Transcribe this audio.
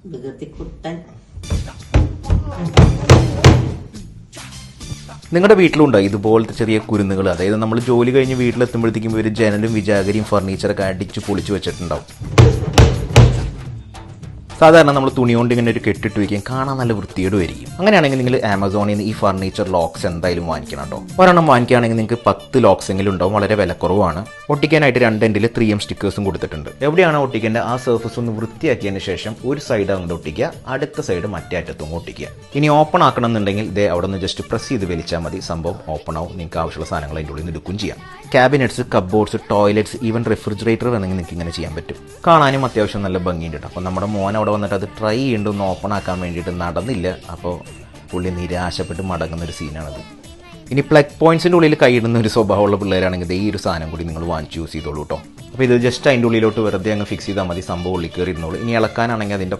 വികൃതിക്കുട്ടൻ. നിങ്ങളുടെ വീട്ടിലുണ്ടോ ഇതുപോലത്തെ ചെറിയ കുരുന്നുകൾ? അതായത് നമ്മൾ ജോലി കഴിഞ്ഞ് വീട്ടിലെത്തുമ്പോഴത്തേക്കും ഒരു ജനലും വിജാഗരിയും ഫർണിച്ചറൊക്കെ അടിച്ച് പൊളിച്ച് വെച്ചിട്ടുണ്ടാവും. സാധാരണ നമ്മൾ തുണി കൊണ്ട് ഇങ്ങനെ ഒരു കെട്ടിട്ട് വയ്ക്കുകയും കാണാൻ നല്ല വൃത്തിയോടുമായിരിക്കും. അങ്ങനെയാണെങ്കിൽ നിങ്ങൾ ആമസോണിൽ നിന്ന് ഈ ഫർണിച്ചർ ലോക്സ് എന്തായാലും വാങ്ങിക്കണം കേട്ടോ. ഒരെണ്ണം വാങ്ങിക്കുകയാണെങ്കിൽ നിങ്ങൾക്ക് 10 ലോക്സ് എങ്കിലും ഉണ്ടാവും. വളരെ വിലക്കുറവാണ്. ഒട്ടിക്കാനായിട്ട് 2 എൻഡിൽ 3M സ്റ്റിക്കേഴ്സും കൊടുത്തിട്ടുണ്ട്. എവിടെയാണ് ഒട്ടിക്കേണ്ടത് ആ സർഫസ് ഒന്ന് വൃത്തിയാക്കിയതിന് ശേഷം ഒരു സൈഡ് അങ്ങോട്ട് ഒട്ടിക്കുക, അടുത്ത സൈഡ് മറ്റേ അറ്റത്തും ഒട്ടിക്കുക. ഇനി ഓപ്പൺ ആക്കണം എന്നുണ്ടെങ്കിൽ ഇതേ അവിടെ നിന്ന് ജസ്റ്റ് പ്രസ് ചെയ്ത് വലിച്ചാൽ മതി, സംഭവം ഓപ്പൺ ആവും. നിങ്ങൾക്ക് ആവശ്യമുള്ള സാധനങ്ങൾ അതിൻ്റെ ഉള്ളിൽ നിന്ന് എടുക്കുകയും ചെയ്യാം. ക്യാബിനറ്റ്സ്, കപ്ബോർഡ്സ്, ടോയ്ലറ്റ്സ്, ഈവൻ റെഫ്രിജറേറ്റർ വേണമെങ്കിൽ നിങ്ങൾക്ക് ഇങ്ങനെ ചെയ്യാൻ പറ്റും. കാണാനും അത്യാവശ്യം നല്ല ഭംഗിയുണ്ട് കേട്ടോ. അപ്പോൾ നമ്മുടെ മോൻ അവിടെ വന്നിട്ട് അത് ട്രൈ ചെയ്യുന്നുണ്ട് ഓപ്പൺ ആക്കാൻ വേണ്ടിയിട്ട്, നടന്നില്ല. അപ്പോൾ പുള്ളി നിരാശപ്പെട്ട് മടങ്ങുന്നൊരു സീനാണത്. ഇനി പ്ലഗ് പോയിന്റ്സിൻ്റെ ഉള്ളിൽ കൈയിടുന്ന ഒരു സ്വഭാവമുള്ള പിള്ളേരാണെങ്കിൽ ഈ ഒരു സാധനം കൂടി നിങ്ങൾ വാങ്ങിച്ച് യൂസ് ചെയ്തോളൂ കേട്ടോ. അപ്പോൾ ഇത് ജസ്റ്റ് അതിൻ്റെ ഉള്ളിലോട്ട് വെറുതെ അങ്ങ് ഫിക്സ് ചെയ്താൽ മതി, സംഭവം ഉള്ളിൽ കയറി ഇരുന്നോളൂ. ഇനി ഇളക്കാനാണെങ്കിൽ അതിൻ്റെ